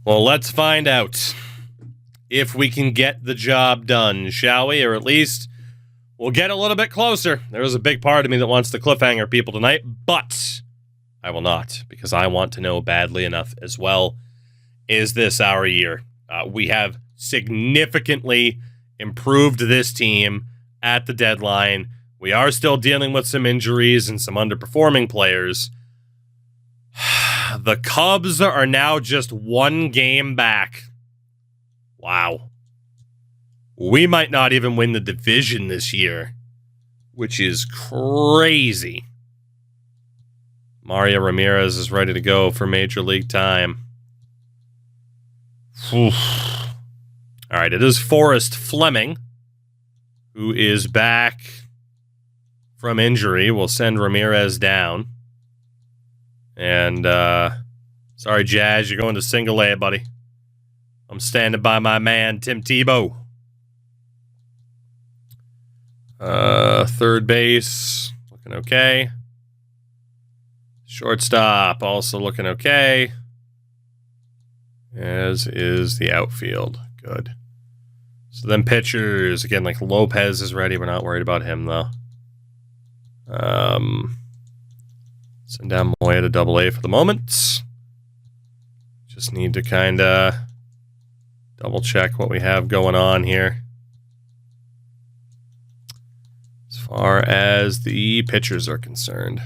Well, let's find out if we can get the job done, shall we? Or at least we'll get a little bit closer. There is a big part of me that wants to cliffhanger people tonight, but I will not, because I want to know badly enough as well. Is this our year? We have significantly improved this team at the deadline. We are still dealing with some injuries and some underperforming players. The Cubs are now just one game back. Wow. We might not even win the division this year, which is crazy. Mario Ramirez is ready to go for Major League time. All right, it is Forrest Fleming, who is back from injury. We'll send Ramirez down. And, sorry, Jazz, you're going to single A, buddy. I'm standing by my man, Tim Tebow. Third base, looking okay. Shortstop, also looking okay. As is the outfield. Good. So then pitchers, again, like Lopez is ready. We're not worried about him, though. Send down Moya to Double-A for the moment. Just need to kind of double-check what we have going on here. As far as the pitchers are concerned.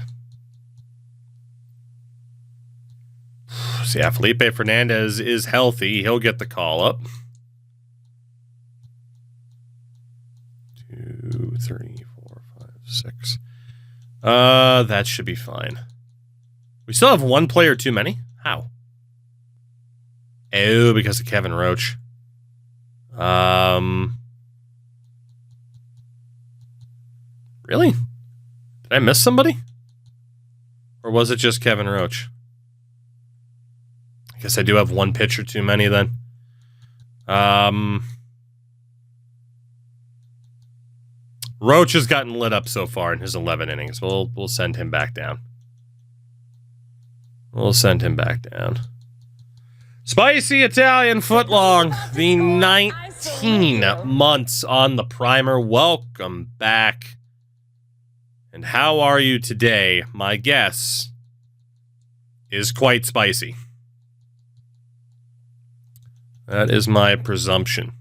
So yeah, Felipe Fernandez is healthy. He'll get the call-up. 2, 3, 4, 5, 6. That should be fine. We still have one player too many? How? Oh, because of Kevin Roach. Really? Did I miss somebody? Or was it just Kevin Roach? I guess I do have one pitcher too many then. Roach has gotten lit up so far in his 11 innings. We'll send him back down. We'll send him back down. Spicy Italian footlong. The 19 months on the primer. Welcome back. And how are you today? My guess is quite spicy. That is my presumption.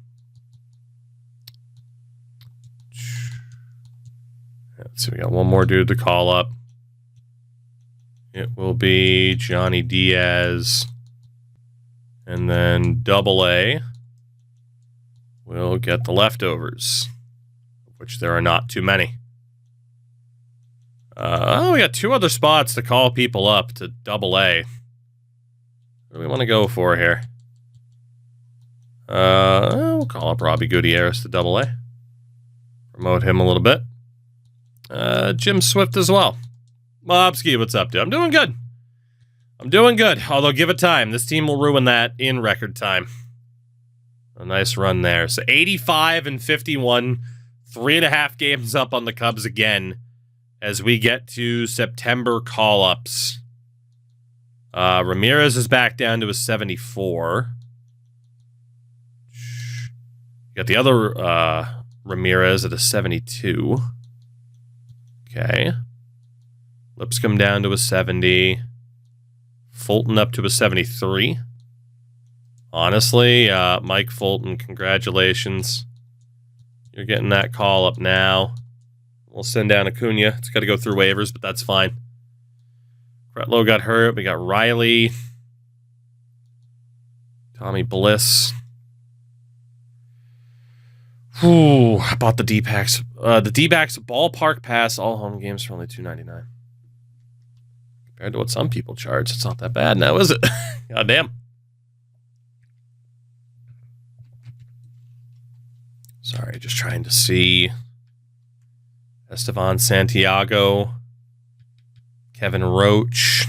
Let's see, we got one more dude to call up. It will be Johnny Diaz. And then Double-A will get the leftovers, which there are not too many. We got two other spots to call people up to Double-A. What do we want to go for here? We'll call up Robbie Gutierrez to Double-A. Promote him a little bit. Jim Swift as well. Mobsky, what's up, dude? I'm doing good. I'm doing good, although give it time. This team will ruin that in record time. A nice run there. So 85 and 51, 3.5 games up on the Cubs again as we get to September call-ups. Ramirez is back down to a 74. You got the other Ramirez at a 72. Okay. Lipscomb down to a 70. Fulton up to a 73. Honestly, Mike Fulton, congratulations. You're getting that call up now. We'll send down Acuna. It's got to go through waivers, but that's fine. Kretlow got hurt. We got Riley. Tommy Bliss. Ooh, I bought the D-backs. The D-backs ballpark pass, all home games for only $2.99. Compared to what some people charge, it's not that bad now, is it? God damn. Sorry, just trying to see. Estevan Santiago. Kevin Roach.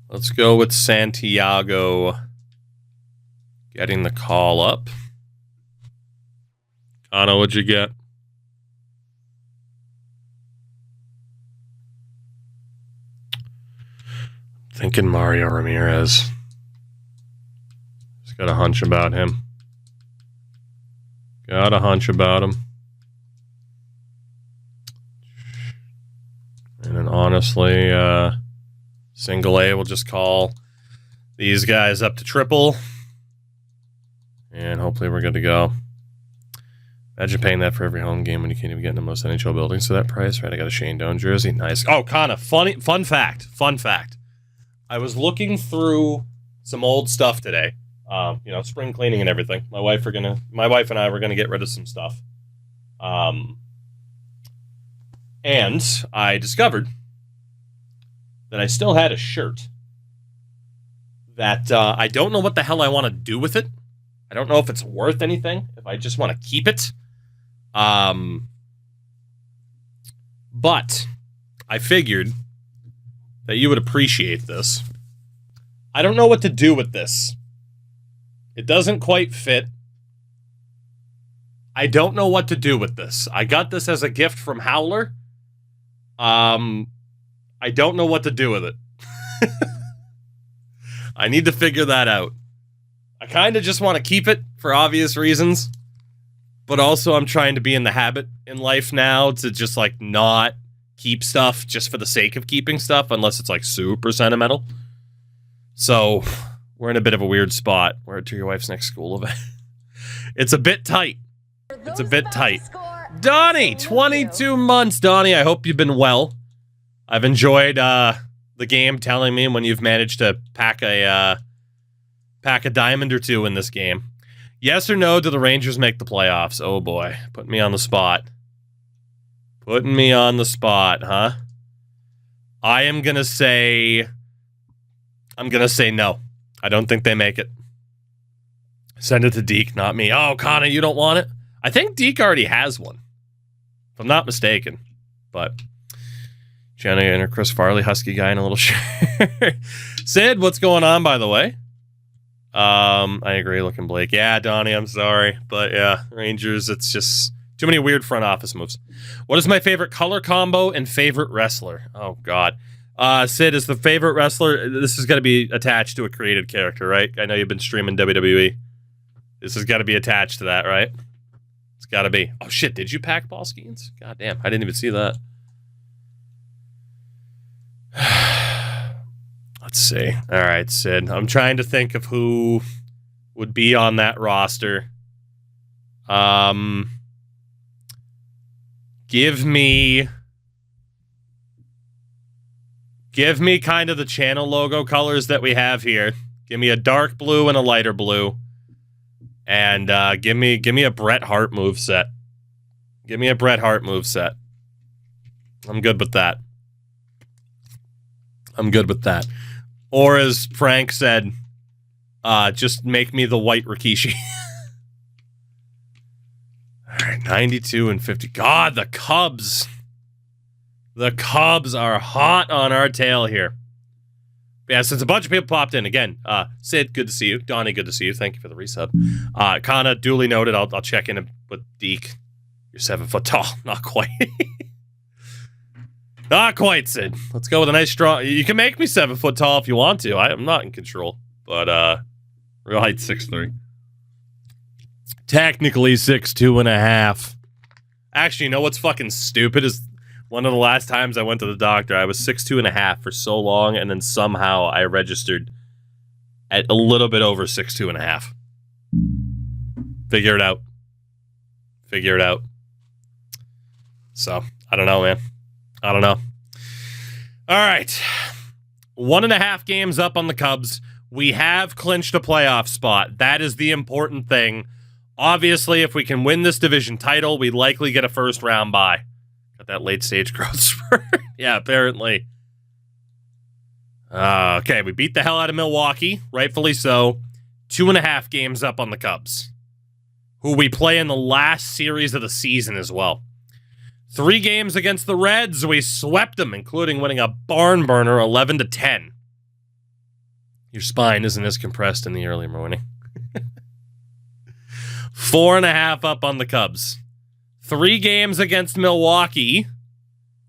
Let's go with Santiago getting the call up. Connor, what'd you get? Thinking Mario Ramirez. Just got a hunch about him. Got a hunch about him. And then honestly, single A will just call these guys up to triple. And hopefully we're good to go. Imagine paying that for every home game when you can't even get into most NHL buildings. So that price, right? I got a Shane Doan jersey. Nice. Oh, Connor, fun fact. I was looking through some old stuff today. You know, spring cleaning and everything. My wife and I were gonna get rid of some stuff. And I discovered that I still had a shirt that I don't know what the hell I want to do with it. I don't know if it's worth anything, if I just want to keep it. But I figured that you would appreciate this. I don't know what to do with this. It doesn't quite fit. I don't know what to do with this. I got this as a gift from Howler. I don't know what to do with it. I need to figure that out. I kind of just want to keep it for obvious reasons, but also I'm trying to be in the habit in life now to just like not keep stuff just for the sake of keeping stuff unless it's like super sentimental. So we're in a bit of a weird spot. We're to your wife's next school event. It's a bit tight. It's a bit tight. Donnie, 22 months. Donnie, I hope you've been well. I've enjoyed the game telling me when you've managed to pack a diamond or two in this game. Yes or no, do the Rangers make the playoffs? Oh boy, putting me on the spot. Putting me on the spot, huh? I'm gonna say no. I don't think they make it. Send it to Deke, not me. Oh, Connor, you don't want it? I think Deke already has one, if I'm not mistaken. But Jenna and her Chris Farley husky guy in a little shirt. Sid, what's going on, by the way? I agree, looking Blake. Yeah, Donnie, I'm sorry. But yeah, Rangers, it's just too many weird front office moves. What is my favorite color combo and favorite wrestler? Oh, God. Sid, is the favorite wrestler, this is going to be attached to a created character, right? I know you've been streaming WWE. This has got to be attached to that, right? It's got to be. Oh, shit, did you pack Paul Skeens? God damn, I didn't even see that. Let's see. All right, Sid. I'm trying to think of who would be on that roster. Give me kind of the channel logo colors that we have here. Give me a dark blue and a lighter blue. And give me a Bret Hart moveset. Give me a Bret Hart moveset. I'm good with that. I'm good with that. Or as Frank said, just make me the white Rikishi. All right, 92 and 50. God, the Cubs. The Cubs are hot on our tail here. Yeah, since a bunch of people popped in. Again, Sid, good to see you. Donnie, good to see you. Thank you for the resub. Kana, duly noted. I'll check in with Deke. You're 7 foot tall. Not quite. Not quite, Sid. Let's go with a nice strong... You can make me 7 foot tall if you want to. I'm not in control. But, real height 6'3". Technically 6'2.5". Actually, you know what's fucking stupid is one of the last times I went to the doctor, I was 6'2.5" for so long, and then somehow I registered at a little bit over 6'2.5". Figure it out. Figure it out. So, I don't know, man. I don't know. All right. 1.5 games up on the Cubs. We have clinched a playoff spot. That is the important thing. Obviously, if we can win this division title, we likely get a first-round bye. Got that late-stage growth spurt. Yeah, apparently. Okay, we beat the hell out of Milwaukee, rightfully so. 2.5 games up on the Cubs, who we play in the last series of the season as well. 3 games against the Reds, we swept them, including winning a barn burner 11-10. Your spine isn't as compressed in the early morning. 4.5 up on the Cubs. 3 games against Milwaukee.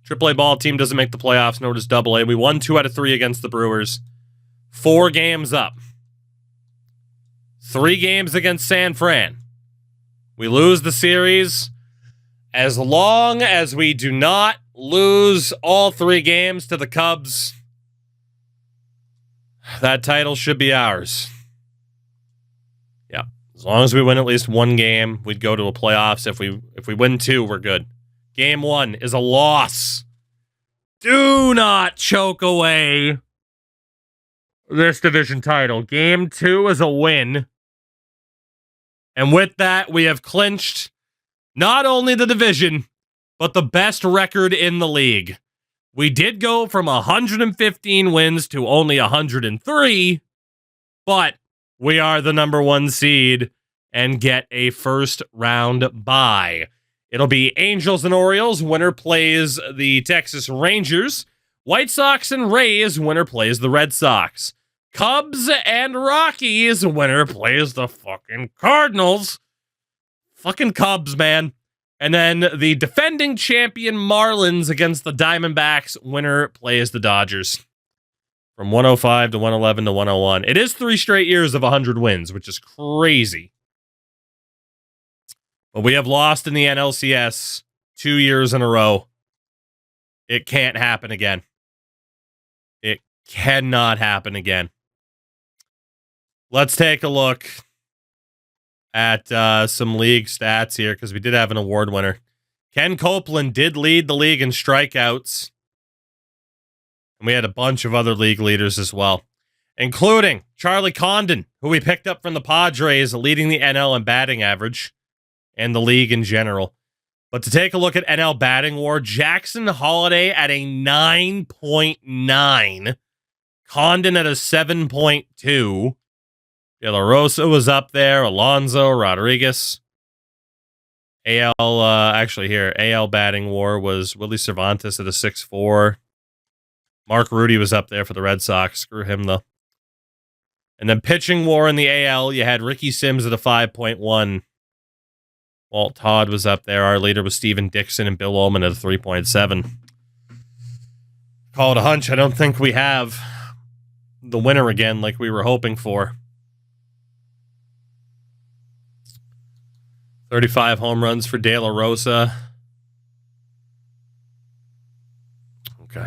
AAA ball team doesn't make the playoffs, nor does AA. We won 2 out of 3 against the Brewers. 4 games up. 3 games against San Fran. We lose the series. As long as we do not lose all 3 games to the Cubs, that title should be ours. Yeah. As long as we win at least 1 game, we'd go to the playoffs. If we win 2, we're good. Game 1 is a loss. Do not choke away this division title. Game 2 is a win. And with that, we have clinched not only the division, but the best record in the league. We did go from 115 wins to only 103, but we are the number 1 seed and get a first round bye. It'll be Angels and Orioles. Winner plays the Texas Rangers. White Sox and Rays. Winner plays the Red Sox. Cubs and Rockies. Winner plays the fucking Cardinals. Fucking Cubs, man. And then the defending champion Marlins against the Diamondbacks. Winner plays the Dodgers. From 105 to 111 to 101. It is 3 straight years of 100 wins, which is crazy. But we have lost in the NLCS 2 years in a row. It can't happen again. It cannot happen again. Let's take a look at some league stats here, because we did have an award winner. Ken Copeland did lead the league in strikeouts. And we had a bunch of other league leaders as well, including Charlie Condon, who we picked up from the Padres, leading the NL in batting average and the league in general. But to take a look at NL batting war, Jackson Holiday at a 9.9, Condon at a 7.2. De La Rosa was up there, Alonso, Rodriguez. AL batting war was Willie Cervantes at a 6.4. Mark Rudy was up there for the Red Sox. Screw him, though. And then pitching war in the AL, you had Ricky Sims at a 5.1. Walt Todd was up there. Our leader was Steven Dixon and Bill Ullman at a 3.7. Call it a hunch. I don't think we have the winner again like we were hoping for. 35 home runs for De La Rosa. Okay.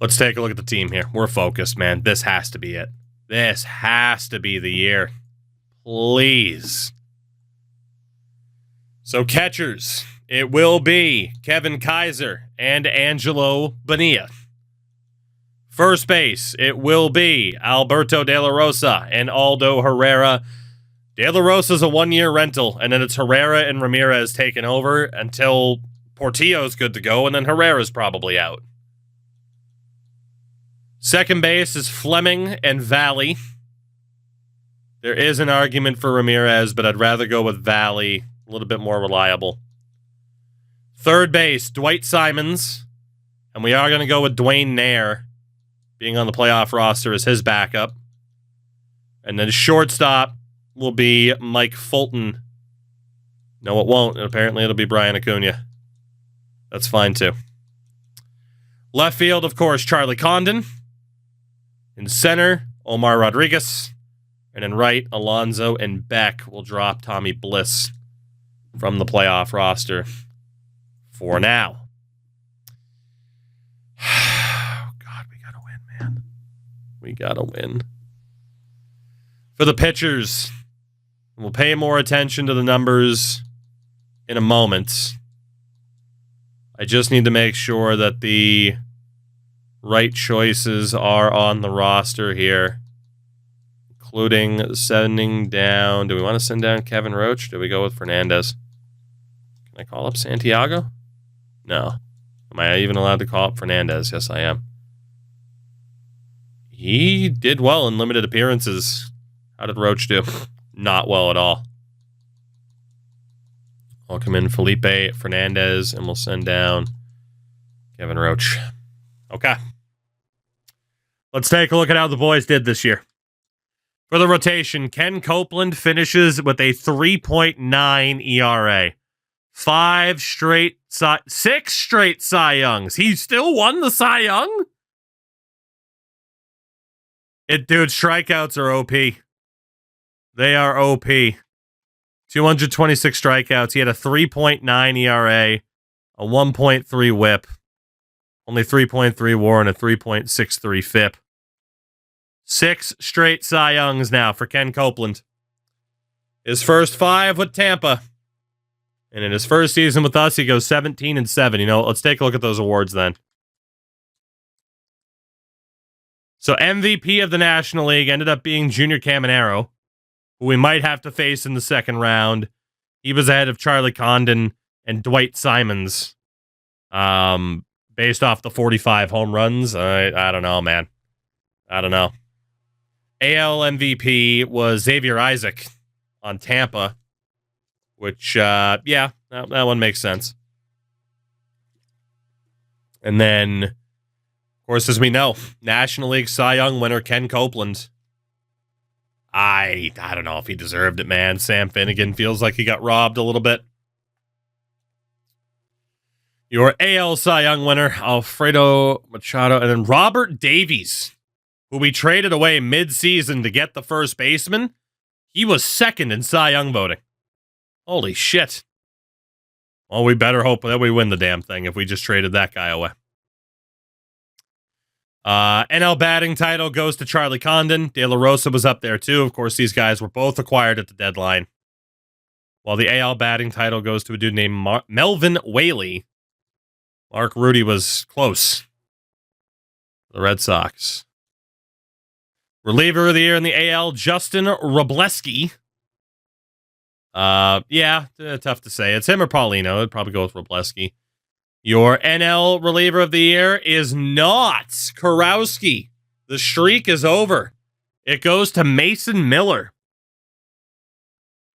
Let's take a look at the team here. We're focused, man. This has to be it. This has to be the year. Please. So catchers, it will be Kevin Kaiser and Angelo Bonilla. First base, it will be Alberto De La Rosa and Aldo Herrera. De La Rosa's a 1-year rental, and then it's Herrera and Ramirez taking over until Portillo's good to go, and then Herrera's probably out. Second base is Fleming and Valley. There is an argument for Ramirez, but I'd rather go with Valley. A little bit more reliable. Third base, Dwight Simons. And we are going to go with Dwayne Nair being on the playoff roster as his backup. And then shortstop will be Mike Fulton. No, it won't. Apparently, it'll be Brian Acuna. That's fine, too. Left field, of course, Charlie Condon. In center, Omar Rodriguez. And in right, Alonso and Beck will drop Tommy Bliss from the playoff roster for now. Oh, God, we gotta win, man. We gotta win. For the pitchers, we'll pay more attention to the numbers in a moment. I just need to make sure that the right choices are on the roster here, including sending down... Do we want to send down Kevin Roach? Do we go with Fernandez? Can I call up Santiago? No. Am I even allowed to call up Fernandez? Yes, I am. He did well in limited appearances. How did Roach do? Not well at all. I'll come in Felipe Fernandez, and we'll send down Kevin Roach. Okay. Let's take a look at how the boys did this year. For the rotation, Ken Copeland finishes with a 3.9 ERA. 6 straight Cy Youngs. He still won the Cy Young? Dude, strikeouts are OP. They are OP. 226 strikeouts. He had a 3.9 ERA, a 1.3 whip, only 3.3 WAR, and a 3.63 FIP. 6 straight Cy Youngs now for Ken Copeland. His first 5 with Tampa. And in his first season with us, he goes 17-7. You know, let's take a look at those awards then. So MVP of the National League ended up being Junior Caminero, who we might have to face in the second round. He was ahead of Charlie Condon and Dwight Simons. Based off the 45 home runs. I don't know, man. I don't know. AL MVP was Xavier Isaac on Tampa, which, yeah, that one makes sense. And then, of course, as we know, National League Cy Young winner Ken Copeland. I don't know if he deserved it, man. Sam Finnegan feels like he got robbed a little bit. Your AL Cy Young winner, Alfredo Machado, and then Robert Davies, who we traded away mid-season to get the first baseman. He was second in Cy Young voting. Holy shit. Well, we better hope that we win the damn thing if we just traded that guy away. NL batting title goes to Charlie Condon. De La Rosa was up there too. Of course, these guys were both acquired at the deadline. While the AL batting title goes to a dude named Melvin Whaley. Mark Rudy was close. The Red Sox. Reliever of the year in the AL, Justin Robleski. Yeah, tough to say. It's him or Paulino. I'd probably go with Robleski. Your NL reliever of the year is not Kurowski. The streak is over. It goes to Mason Miller.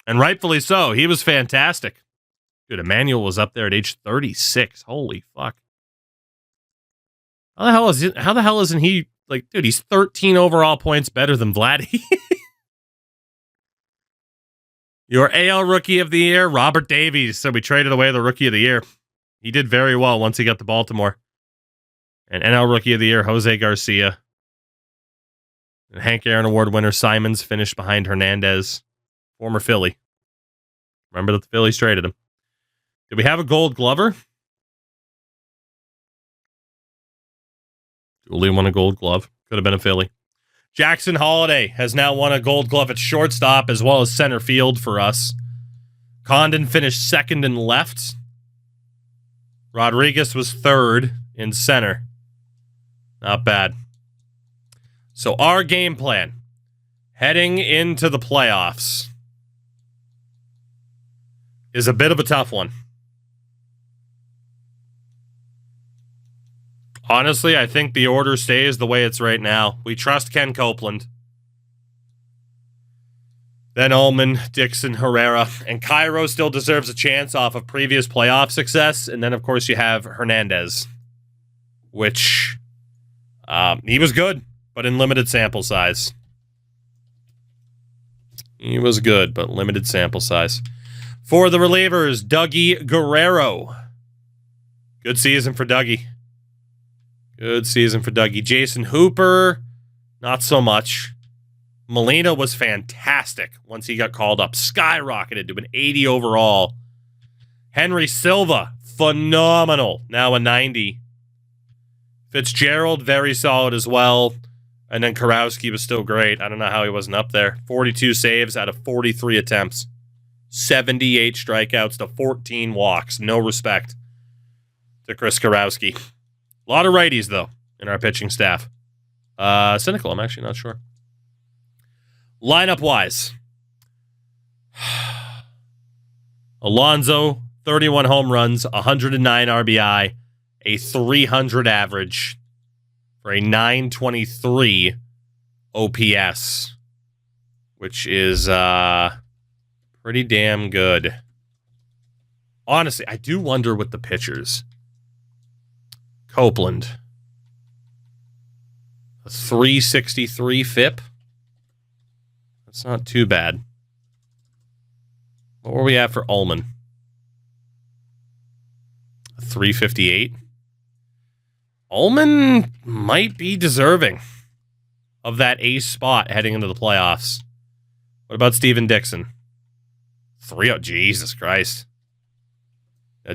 And rightfully so. He was fantastic. Dude, Emmanuel was up there at age 36. Holy fuck. How the hell isn't he, like, dude, he's 13 overall points better than Vladdy. Your AL Rookie of the Year, Robert Davies. So we traded away the Rookie of the Year. He did very well once he got to Baltimore. And NL Rookie of the Year, Jose Garcia. And Hank Aaron Award winner Simons finished behind Hernandez, former Philly. Remember that the Phillies traded him. Did we have a Gold Glover? Julie won a Gold Glove. Could have been a Philly. Jackson Holiday has now won a Gold Glove at shortstop as well as center field for us. Condon finished second in left. Rodriguez was third in center. Not bad. So our game plan heading into the playoffs is a bit of a tough one. Honestly, I think the order stays the way it's right now. We trust Ken Copeland. Then Ullman, Dixon, Herrera, and Cairo still deserves a chance off of previous playoff success. And then, of course, you have Hernandez, which he was good, but in limited sample size. He was good, but limited sample size. For the relievers, Dougie Guerrero. Good season for Dougie. Good season for Dougie. Jason Hooper, not so much. Molina was fantastic once he got called up. Skyrocketed to an 80 overall. Henry Silva, phenomenal. Now a 90. Fitzgerald, very solid as well. And then Kurowski was still great. I don't know how he wasn't up there. 42 saves out of 43 attempts. 78 strikeouts to 14 walks. No respect to Chris Kurowski. A lot of righties, though, in our pitching staff. Cynical, I'm actually not sure. Lineup-wise. Alonso, 31 home runs, 109 RBI, a 300 average for a 923 OPS, which is pretty damn good. Honestly, I do wonder with the pitchers. Copeland, a 363 FIP. That's not too bad. What were we at for Ullman? A 358. Ullman might be deserving of that ace spot heading into the playoffs. What about Steven Dixon? 3-0. Jesus Christ.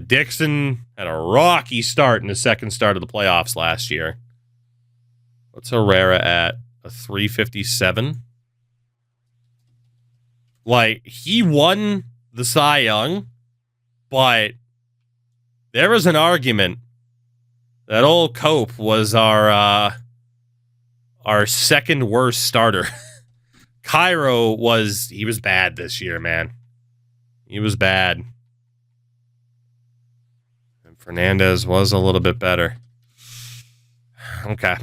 Dixon had a rocky start in his second start of the playoffs last year. What's Herrera at? A 357? Like, he won the Cy Young, but there was an argument that old Cope was our second worst starter. Cairo was bad this year, man. He was bad. And Fernandez was a little bit better. Okay.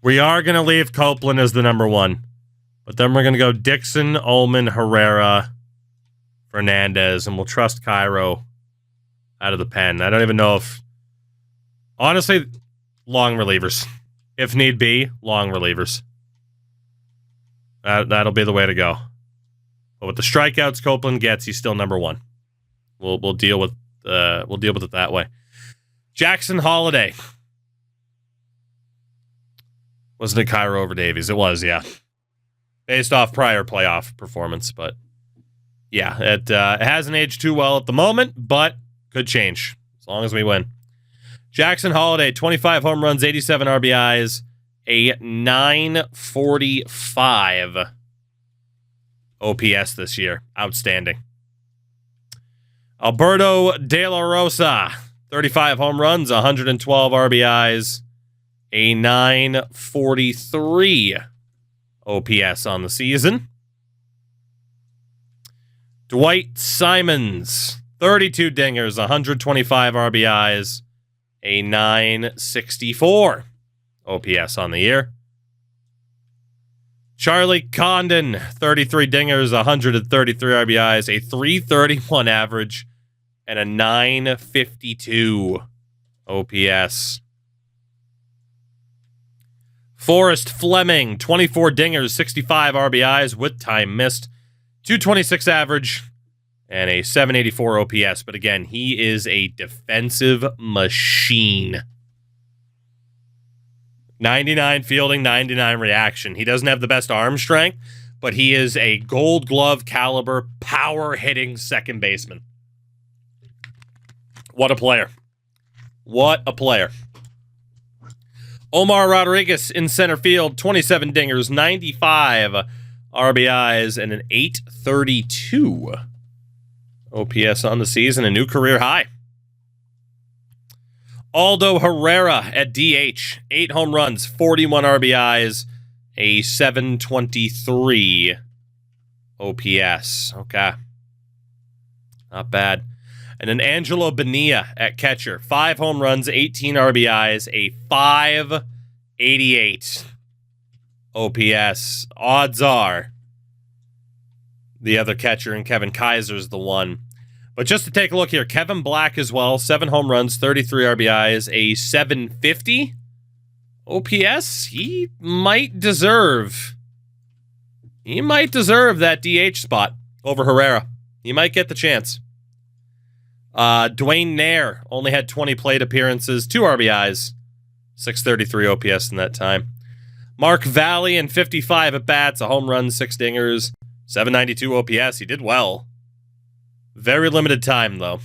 We are going to leave Copeland as the number one. But then we're going to go Dixon, Ullman, Herrera, Fernandez, and we'll trust Cairo out of the pen. I don't even know if... Honestly, long relievers. If need be, long relievers. That'll be the way to go. But with the strikeouts Copeland gets, he's still number one. We'll deal with it that way. Jackson Holiday. Wasn't it Cairo over Davies? It was, yeah. Based off prior playoff performance, but yeah, it hasn't aged too well at the moment, but could change as long as we win. Jackson Holiday, 25 home runs, 87 RBIs, a 945 OPS this year. Outstanding. Alberto De La Rosa, 35 home runs, 112 RBIs, a 943 OPS on the season. Dwight Simons, 32 dingers, 125 RBIs, a 964 OPS on the year. Charlie Condon, 33 dingers, 133 RBIs, a 331 average, and a 952 OPS. Forrest Fleming, 24 dingers, 65 RBIs with time missed, 226 average, and a 784 OPS. But again, he is a defensive machine. 99 fielding, 99 reaction. He doesn't have the best arm strength, but he is a Gold Glove caliber, power-hitting second baseman. What a player. What a player. Omar Rodriguez in center field, 27 dingers, 95 RBIs, and an 832 OPS on the season, a new career high. Aldo Herrera at DH, 8 home runs, 41 RBIs, a 723 OPS. Okay. Not bad. And then Angelo Bonilla at catcher, 5 home runs, 18 RBIs, a 588 OPS. Odds are the other catcher and Kevin Kaiser's the one. But just to take a look here, Kevin Black as well, 7 home runs, 33 RBIs, a 750 OPS. He might deserve that DH spot over Herrera. He might get the chance. Dwayne Nair only had 20 plate appearances, 2 RBIs, 633 OPS in that time. Mark Valley in 55 at-bats, a home run, 6 dingers, 792 OPS. He did well. Very limited time, though.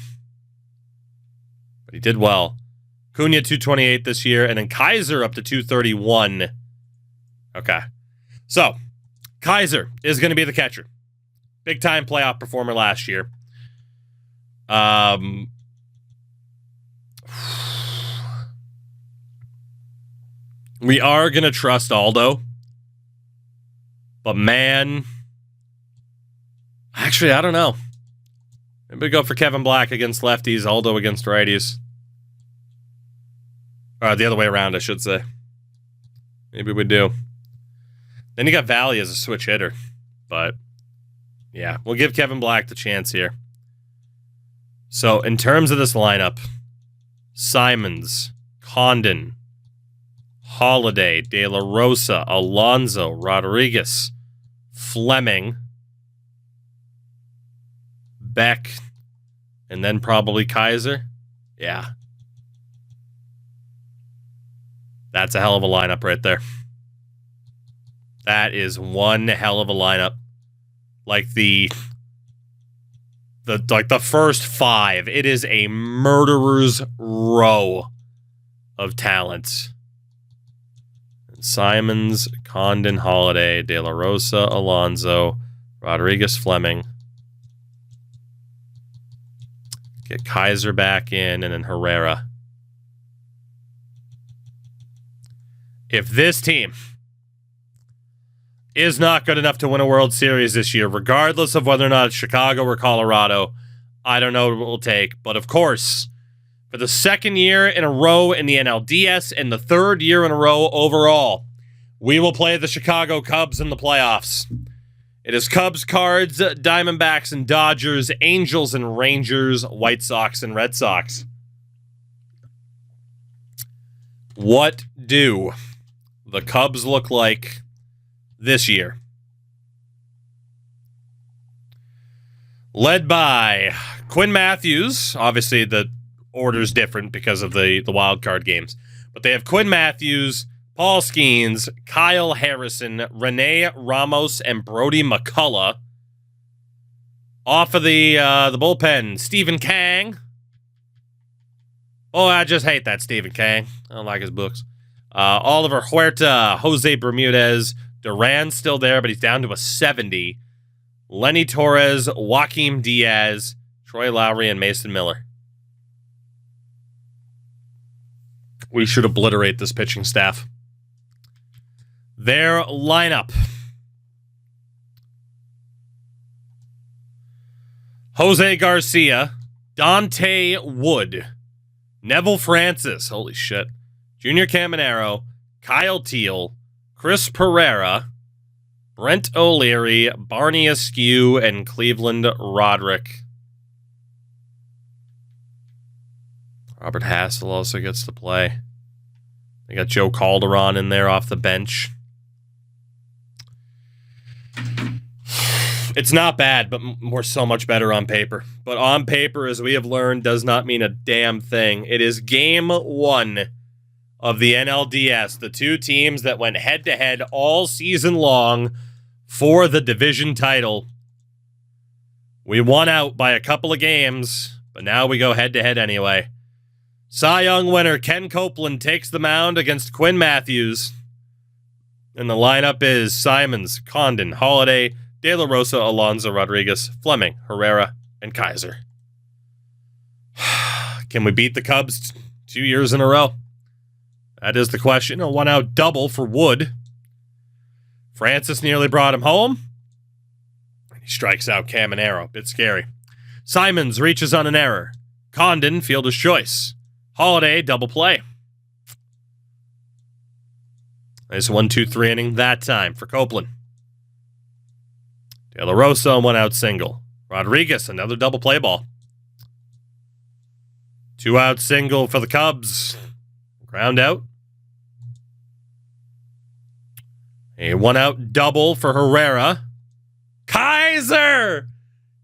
But he did well. Cunha, 228 this year, and then Kaiser up to 231. Okay. So, Kaiser is going to be the catcher. Big-time playoff performer last year. We are going to trust Aldo. But, man... Actually, I don't know. Maybe we go for Kevin Black against lefties, Aldo against righties. The other way around, I should say. Maybe we do. Then you got Valley as a switch hitter. But, yeah, we'll give Kevin Black the chance here. So, in terms of this lineup, Simons, Condon, Holiday, De La Rosa, Alonso, Rodriguez, Fleming, Beck, and then probably Kaiser. Yeah. That's a hell of a lineup right there. That is one hell of a lineup. Like the first 5. It is a murderer's row of talent. Simons, Condon, Holiday, De La Rosa, Alonso, Rodriguez, Fleming. Get Kaiser back in, and then Herrera. If this team is not good enough to win a World Series this year, regardless of whether or not it's Chicago or Colorado, I don't know what it will take. But of course, for the second year in a row in the NLDS and the third year in a row overall, we will play the Chicago Cubs in the playoffs. It is Cubs, Cards, Diamondbacks, and Dodgers, Angels and Rangers, White Sox and Red Sox. What do the Cubs look like this year? Led by Quinn Matthews. Obviously, the order's different because of the wild card games. But they have Quinn Matthews, Paul Skeens, Kyle Harrison, Rene Ramos, and Brody McCullough. Off of the bullpen, Stephen Kang. Oh, I just hate that Stephen Kang. I don't like his books. Oliver Huerta, Jose Bermudez, Duran's still there, but he's down to a 70. Lenny Torres, Joaquin Diaz, Troy Lowry, and Mason Miller. We should obliterate this pitching staff. Their lineup. Jose Garcia, Dante Wood, Neville Francis, holy shit, Junior Caminero, Kyle Teal, Chris Pereira, Brent O'Leary, Barney Askew, and Cleveland Roderick. Robert Hassel also gets to play. They got Joe Calderon in there off the bench. It's not bad, but we're so much better on paper. But on paper, as we have learned, does not mean a damn thing. It is game 1 of the NLDS. The two teams that went head-to-head all season long for the division title. We won out by a couple of games, but now we go head-to-head anyway. Cy Young winner Ken Copeland takes the mound against Quinn Matthews. And the lineup is Simons, Condon, Holiday, De La Rosa, Alonso, Rodriguez, Fleming, Herrera, and Kaiser. Can we beat the Cubs 2 years in a row? That is the question. A 1-out double for Wood. Francis nearly brought him home. He strikes out Caminero. Bit scary. Simons reaches on an error. Condon, fielder's choice. Holiday, double play. Nice 1-2-3 inning that time for Copeland. De La Rosa, 1-out single. Rodriguez, another double play ball. 2-out single for the Cubs. Ground out. A 1-out double for Herrera. Kaiser!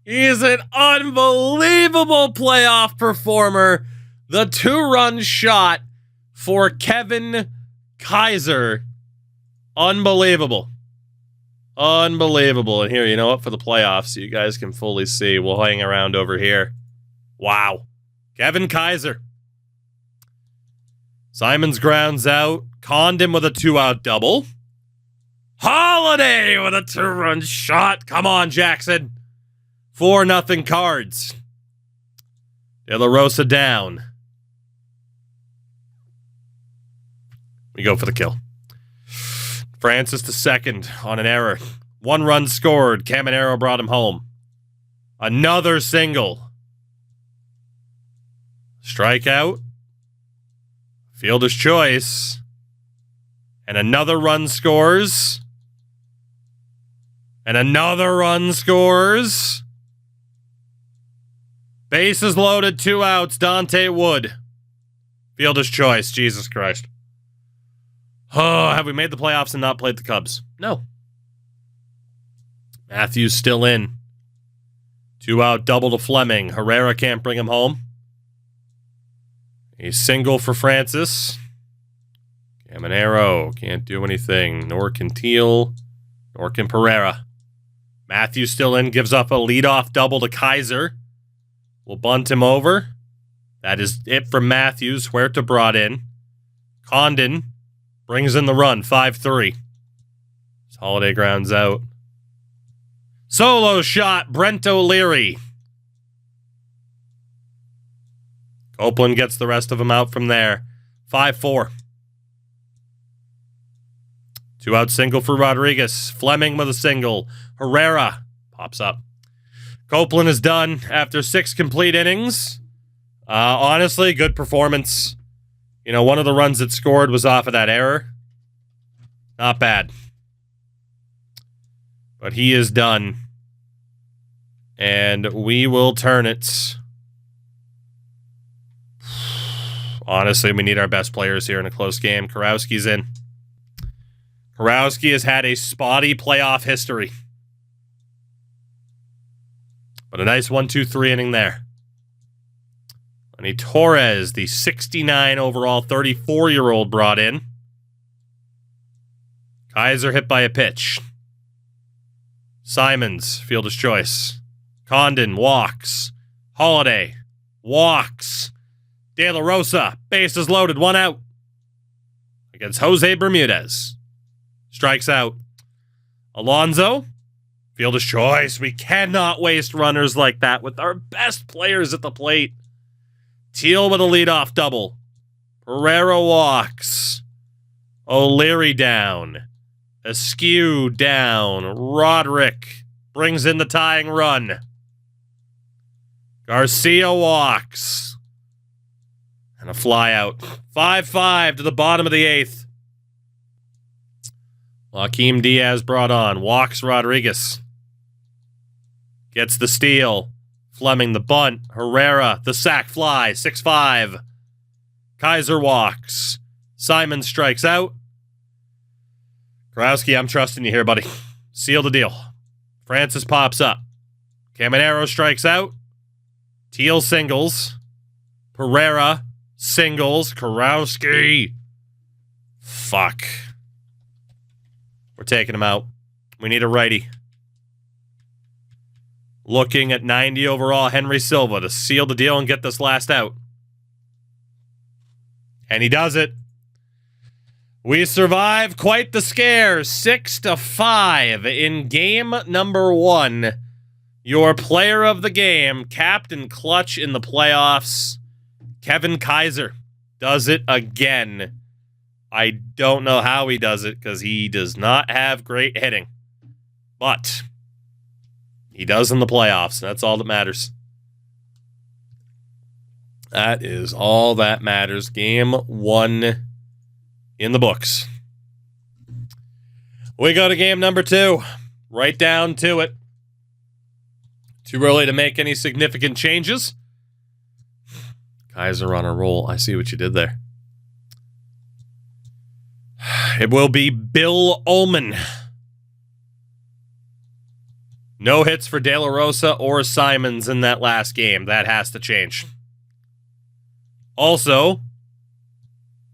He is an unbelievable playoff performer. The 2-run shot for Kevin Kaiser. Unbelievable. Unbelievable. And here, you know what? For the playoffs, so you guys can fully see. We'll hang around over here. Wow. Kevin Kaiser. Simons grounds out. Condon with a 2-out double. Holiday with a 2-run shot. Come on, Jackson. 4-0 Cards. De La Rosa down. We go for the kill. Francis to second on an error. 1 run scored. Caminero brought him home. Another single. Strikeout. Fielder's choice. And another run scores. And another run scores. Bases loaded, 2 outs. Dante Wood. Fielder's choice. Jesus Christ. Oh, have we made the playoffs and not played the Cubs? No. Matthews still in. 2-out double to Fleming. Herrera can't bring him home. A single for Francis. Caminero can't do anything. Nor can Teal. Nor can Pereira. Matthews still in, gives up a leadoff double to Kaiser. Will bunt him over. That is it for Matthews. Huerta brought in. Condon brings in the run, 5-3. Holiday grounds out. Solo shot, Brent O'Leary. Copeland gets the rest of them out from there. 5-4. 2-out single for Rodriguez. Fleming with a single. Herrera pops up. Copeland is done after 6 complete innings. Honestly, good performance. You know, one of the runs that scored was off of that error. Not bad. But he is done. And we will turn it. Honestly, we need our best players here in a close game. Kurowski's in. Kurowski has had a spotty playoff history. But a nice 1-2-3 inning there. Lenny Torres, the 69 overall 34-year-old brought in. Kaiser hit by a pitch. Simons, fielder's choice. Condon walks. Holiday walks. De La Rosa, bases loaded, 1 out. Against Jose Bermudez. Strikes out. Alonso, fielder's choice. We cannot waste runners like that with our best players at the plate. Teal with a leadoff double. Pereira walks. O'Leary down. Askew down. Roderick brings in the tying run. Garcia walks. And a fly out. 5-5 to the bottom of the 8th. Joaquim Diaz brought on. Walks Rodriguez. Gets the steal. Fleming the bunt. Herrera the sac fly. 6-5. Kaiser walks. Simon strikes out. Kurowski, I'm trusting you here, buddy. Seal the deal. Francis pops up. Caminero strikes out. Teal singles. Pereira singles. Kurowski. Fuck. We're taking him out. We need a righty. Looking at 90 overall, Henry Silva to seal the deal and get this last out. And he does it. We survive quite the scare. 6-5 in game number 1. Your player of the game, Captain Clutch in the playoffs, Kevin Kaiser, does it again. I don't know how he does it because he does not have great hitting. But he does in the playoffs, and that's all that matters. That is all that matters. Game 1 in the books. We go to game number 2. Right down to it. Too early to make any significant changes. Kaiser on a roll. I see what you did there. It will be Bill Ullman. No hits for De La Rosa or Simons in that last game. That has to change. Also,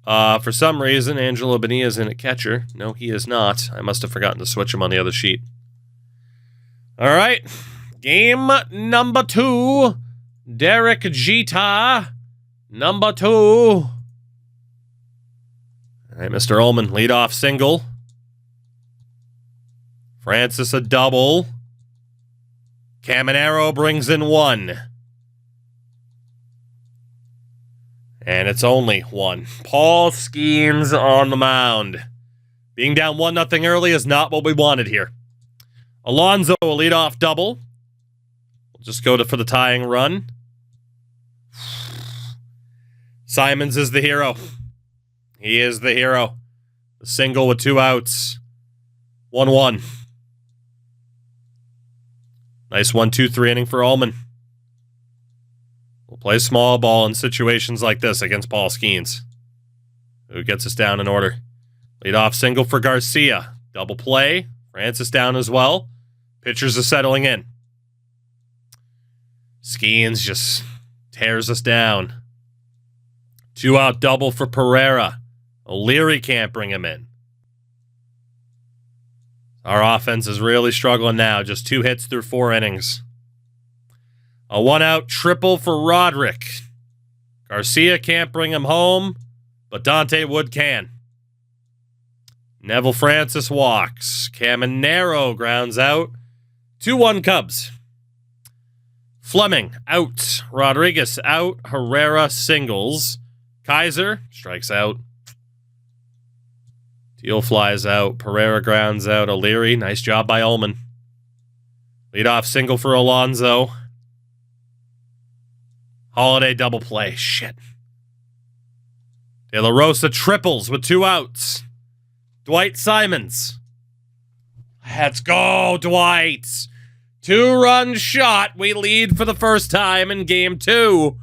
for some reason, Angelo Bonilla is in at catcher. No, he is not. I must have forgotten to switch him on the other sheet. All right. Game number 2. Derek Jeter. Number 2. All right, Mr. Ullman, leadoff single. Francis a double. Caminero brings in 1. And it's only 1. Paul Skeens on the mound. Being down 1-0 early is not what we wanted here. Alonso, a leadoff double. We'll just go for the tying run. Simons is the hero. He is the hero. The single with 2 outs. 1-1. Nice 1-2-3 inning for Ullman. We'll play small ball in situations like this against Paul Skeens, who gets us down in order. Leadoff single for Garcia. Double play. Francis down as well. Pitchers are settling in. Skeens just tears us down. 2-out double for Pereira. O'Leary can't bring him in. Our offense is really struggling now. Just 2 hits through 4 innings. A 1-out triple for Roderick. Garcia can't bring him home, but Dante Wood can. Neville Francis walks. Caminero grounds out. 2-1 Cubs. Fleming out. Rodriguez out. Herrera singles. Kaiser strikes out. Deal flies out. Pereira grounds out. O'Leary. Nice job by Ullman. Leadoff single for Alonso. Holiday double play. Shit. De La Rosa triples with 2 outs. Dwight Simons. Let's go, Dwight. 2-run shot. We lead for the first time in game 2.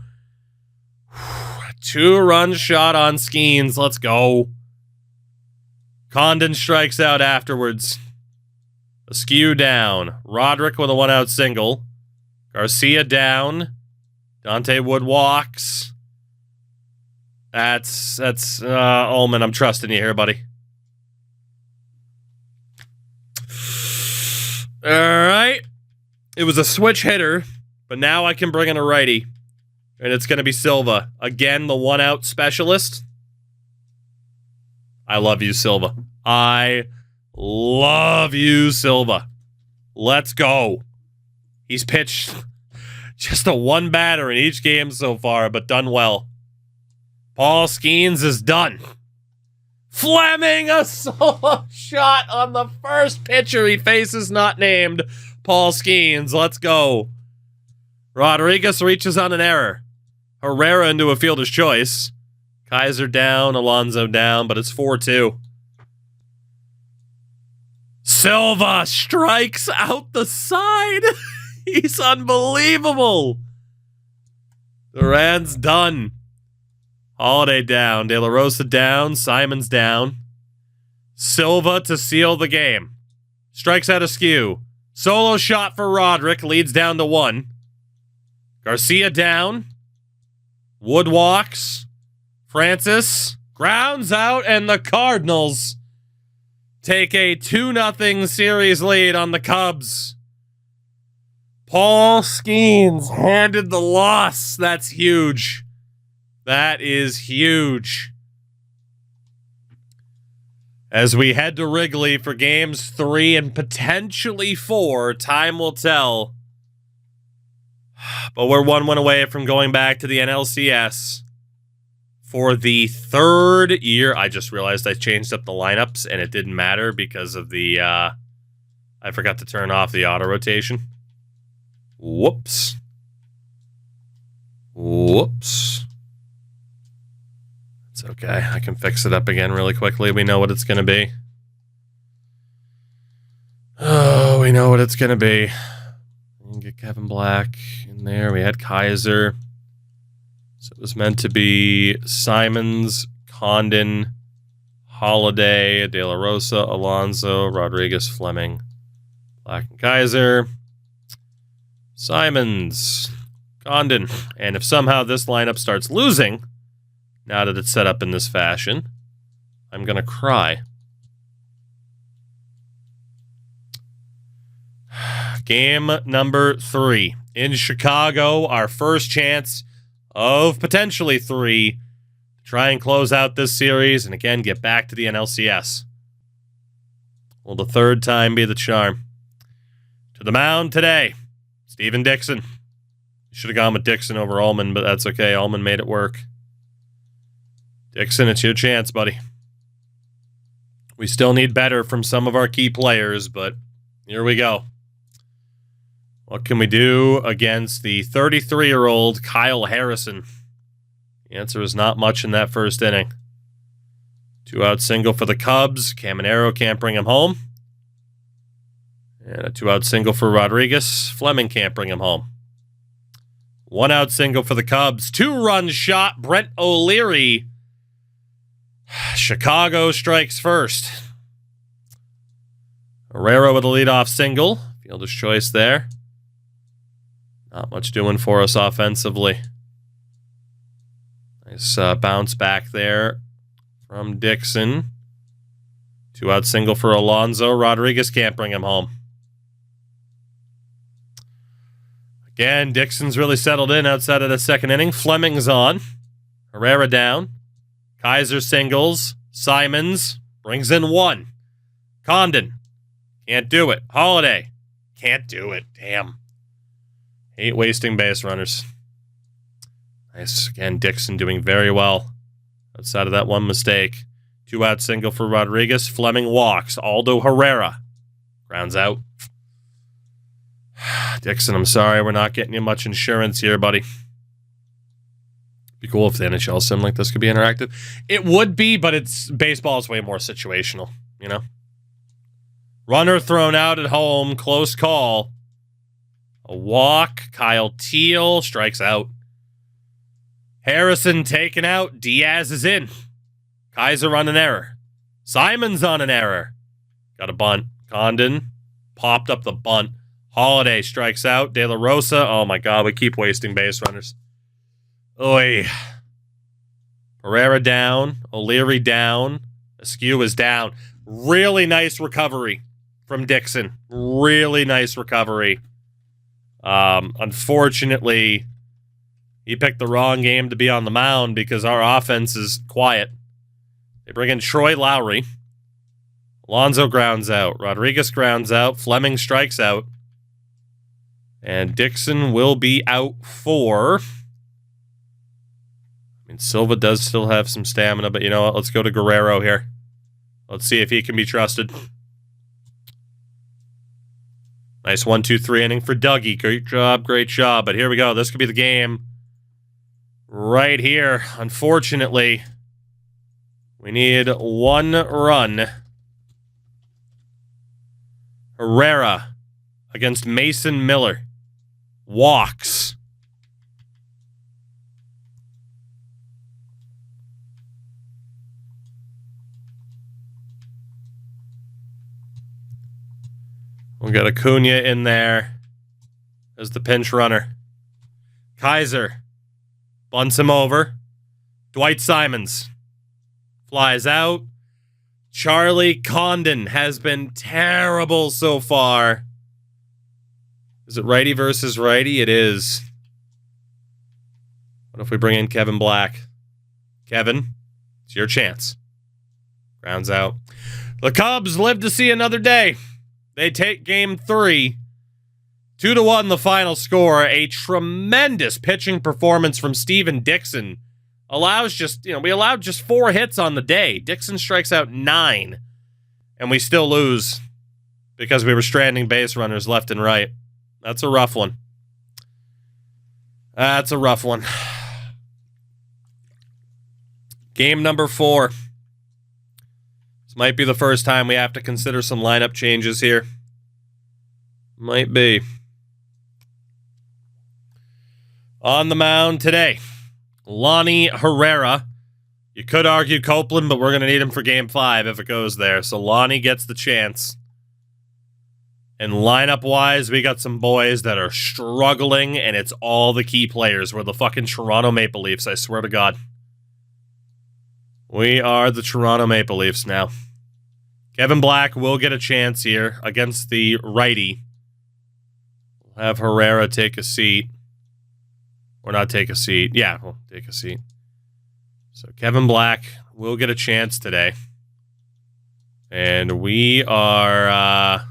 2-run shot on Skeens. Let's go. Condon strikes out afterwards. Askew down. Roderick with a 1-out single. Garcia down. Dante Wood walks. That's Ullman. I'm trusting you here, buddy. All right. It was a switch hitter, but now I can bring in a righty. And it's going to be Silva. Again, the 1-out specialist. I love you, Silva. I love you, Silva. Let's go. He's pitched just a 1 batter in each game so far, but done well. Paul Skeens is done. Fleming, a solo shot on the first pitcher he faces, not named. Paul Skeens, let's go. Rodriguez reaches on an error. Herrera into a fielder's choice. Kaiser down, Alonso down, but it's 4-2. Silva strikes out the side. He's unbelievable. Duran's done. Holiday down. De La Rosa down. Simons down. Silva to seal the game. Strikes out askew. Solo shot for Roderick. Leads down to 1. Garcia down. Wood walks. Francis grounds out, and the Cardinals take a 2-0 series lead on the Cubs. Paul Skeens handed the loss. That's huge. That is huge. As we head to Wrigley for games 3 and potentially 4, time will tell. But we're 1 win away from going back to the NLCS for the 3rd year. I just realized I changed up the lineups and it didn't matter because of the, I forgot to turn off the auto rotation. Whoops. It's okay. I can fix it up again really quickly. We know what it's going to be. Oh, we know what it's going to be. We can get Kevin Black in there. We had Kaiser. So it was meant to be Simons, Condon, Holiday, De La Rosa, Alonso, Rodriguez, Fleming, Black and Kaiser, Simons, Condon. And if somehow this lineup starts losing, now that it's set up in this fashion, I'm going to cry. Game number 3 in Chicago. Our first chance of potentially 3 to try and close out this series and again get back to the NLCS. Will the 3rd time be the charm? To the mound today, Steven Dixon. Should have gone with Dixon over Ullman, but that's okay. Ullman made it work. Dixon, it's your chance, buddy. We still need better from some of our key players, but here we go. What can we do against the 33-year-old Kyle Harrison? The answer is not much in that first inning. 2-out single for the Cubs. Caminero can't bring him home. And a 2-out single for Rodriguez. Fleming can't bring him home. 1-out single for the Cubs. 2-run shot. Brent O'Leary. Chicago strikes first. Herrera with a leadoff single. Fielder's choice there. Not much doing for us offensively. Nice bounce back there from Dixon. 2-out single for Alonso. Rodriguez can't bring him home. Again, Dixon's really settled in outside of the second inning. Fleming's on. Herrera down. Kaiser singles. Simons brings in 1. Condon can't do it. Holiday can't do it. Damn. Hate wasting base runners. Nice. Again, Dixon doing very well outside of that one mistake. 2-out single for Rodriguez. Fleming walks. Aldo Herrera grounds out. Dixon, I'm sorry, we're not getting you much insurance here, buddy. Be cool if the NHL sim like this could be interactive. It would be, but baseball is way more situational, you know? Runner thrown out at home, close call. A walk. Kyle Teal strikes out. Harrison taken out. Diaz is in. Kaiser on an error. Simons on an error. Got a bunt. Condon popped up the bunt. Holiday strikes out. De La Rosa. Oh my God, we keep wasting base runners. Oy. Pereira down. O'Leary down. Askew is down. Really nice recovery from Dixon. Really nice recovery. Unfortunately, he picked the wrong game to be on the mound because our offense is quiet. They bring in Troy Lowry. Alonso grounds out. Rodriguez grounds out. Fleming strikes out. And Dixon will be out for... I mean, Silva does still have some stamina, but you know what? Let's go to Guerrero here. Let's see if he can be trusted. Nice 1-2-3 inning for Dougie. Great job, great job. But here we go. This could be the game right here. Unfortunately, we need 1 run. Herrera against Mason Miller. Walks. We got Acuna in there as the pinch runner. Kaiser bunts him over. Dwight Simons flies out. Charlie Condon has been terrible so far. Is it righty versus righty? It is. What if we bring in Kevin Black? Kevin, it's your chance. Grounds out. The Cubs live to see another day. They take game 3. 2-1 the final score. A tremendous pitching performance from Steven Dixon. We allowed just 4 hits on the day. Dixon strikes out 9. And we still lose because we were stranding base runners left and right. That's a rough one. That's a rough one. Game number 4. This might be the first time we have to consider some lineup changes here. Might be. On the mound today, Lonnie Herrera. You could argue Copeland, but we're going to need him for game 5 if it goes there. So Lonnie gets the chance. And lineup-wise, we got some boys that are struggling, and it's all the key players. We're the fucking Toronto Maple Leafs, I swear to God. We are the Toronto Maple Leafs now. Kevin Black will get a chance here against the righty. We'll have Herrera take a seat. Or not take a seat. Yeah, we'll take a seat. So Kevin Black will get a chance today. And we are...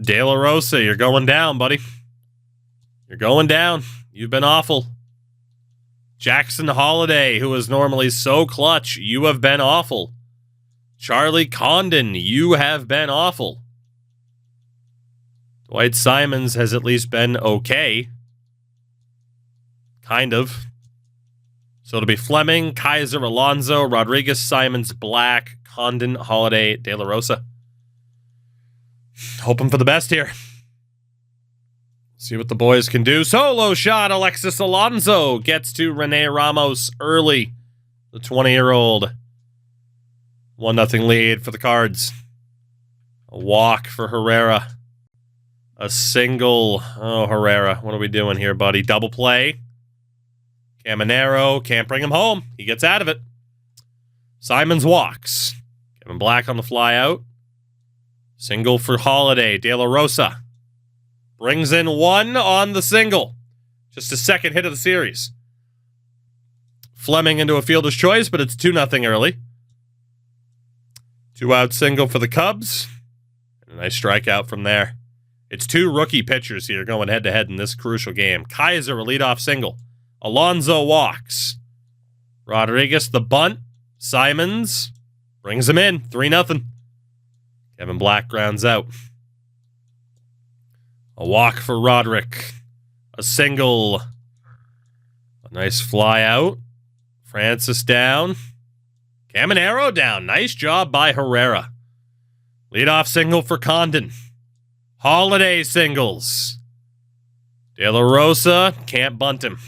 De La Rosa, you're going down, buddy. You're going down. You've been awful. Jackson Holiday, who is normally so clutch, you have been awful. Charlie Condon, you have been awful. Dwight Simons has at least been okay. Kind of. So it'll be Fleming, Kaiser, Alonso, Rodriguez, Simons, Black, Condon, Holiday, De La Rosa. Hoping for the best here. See what the boys can do. Solo shot. Alexis Alonso gets to Rene Ramos early. The 20-year-old. 1-0 lead for the Cards. A walk for Herrera. A single. Oh, Herrera. What are we doing here, buddy? Double play. Caminero can't bring him home. He gets out of it. Simons walks. Kevin Black on the fly out. Single for Holiday. De La Rosa brings in one on the single. Just a second hit of the series. Fleming into a fielder's choice, but it's 2-0 early. 2-out single for the Cubs. And a nice strikeout from there. It's two rookie pitchers here going head-to-head in this crucial game. Kaiser, a leadoff single. Alonso walks. Rodriguez, the bunt. Simons brings him in. 3-0. Kevin Black grounds out. A walk for Roderick. A single. A nice fly out. Francis down. Caminero down. Nice job by Herrera. Leadoff single for Condon. Holiday singles. De La Rosa can't bunt him.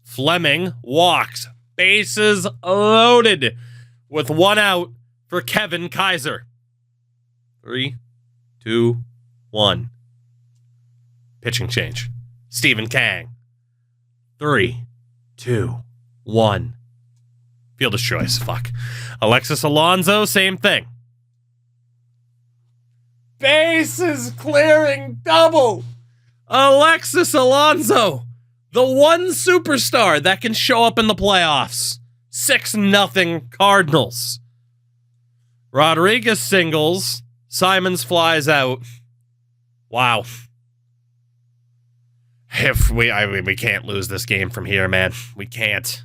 Fleming walks. Bases loaded with one out for Kevin Kaiser. 3, 2, 1. Pitching change. Stephen Kang. 3, 2, 1. Fielder's choice. Fuck. Alexis Alonso, same thing. Bases clearing double. Alexis Alonso, the one superstar that can show up in the playoffs. 6-0 Cardinals. Rodriguez singles. Simons flies out. Wow. We can't lose this game from here, man. We can't.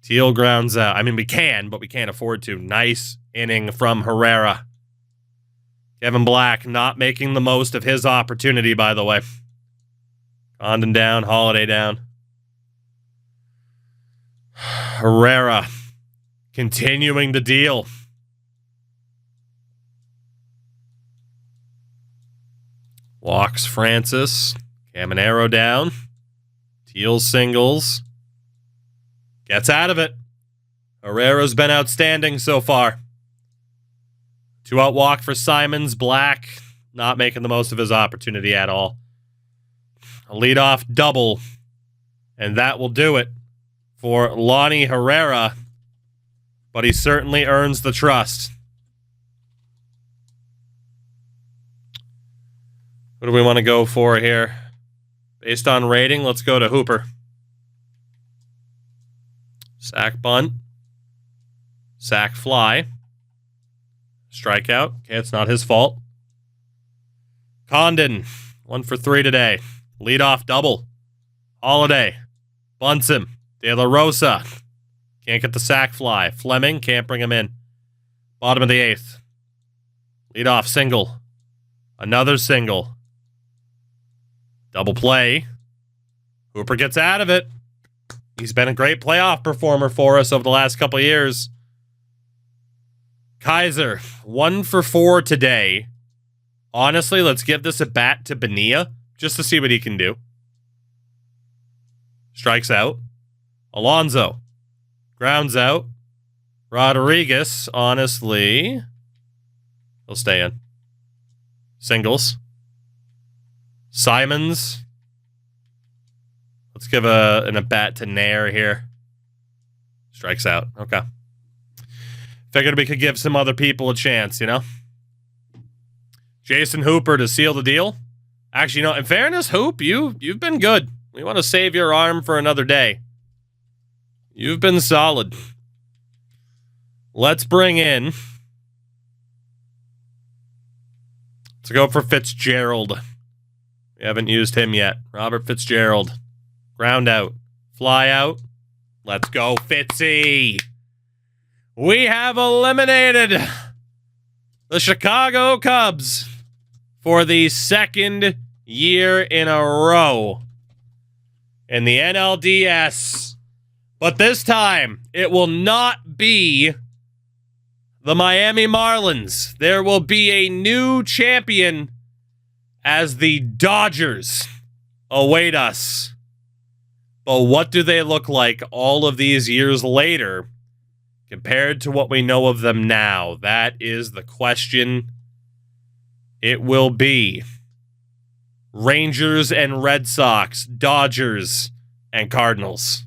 Teal grounds out. I mean, we can, but we can't afford to. Nice inning from Herrera. Kevin Black not making the most of his opportunity, by the way. Condon down, Holiday down. Herrera continuing the deal. Walks Francis. Caminero down. Teal singles. Gets out of it. Herrera's been outstanding so far. 2-out walk for Simons. Black not making the most of his opportunity at all. A leadoff double. And that will do it for Lonnie Herrera. But he certainly earns the trust. What do we want to go for here? Based on rating, let's go to Hooper. Sack bunt. Sack fly. Strikeout. Okay, it's not his fault. Condon, 1 for 3 today. Leadoff double. Holiday. Bunts him. De La Rosa. Can't get the sack fly. Fleming can't bring him in. Bottom of the 8th. Leadoff single. Another single. Double play. Hooper gets out of it. He's been a great playoff performer for us over the last couple of years. Kaiser, 1 for 4 today. Honestly, let's give this a bat to Bonilla just to see what he can do. Strikes out. Alonso. Grounds out. Rodriguez, honestly, he'll stay in. Singles. Simons. Let's give an at-bat to Nair here. Strikes out. Okay. Figured we could give some other people a chance, you know? Jason Hooper to seal the deal. Actually, you know, in fairness, Hoop, you've been good. We want to save your arm for another day. You've been solid. Let's bring in... Let's go for Fitzgerald. We haven't used him yet. Robert Fitzgerald. Ground out. Fly out. Let's go, Fitzy. We have eliminated the Chicago Cubs for the second year in a row in the NLDS. But this time, it will not be the Miami Marlins. There will be a new champion as the Dodgers await us. But what do they look like all of these years later compared to what we know of them now? That is the question. It will be Rangers and Red Sox, Dodgers and Cardinals.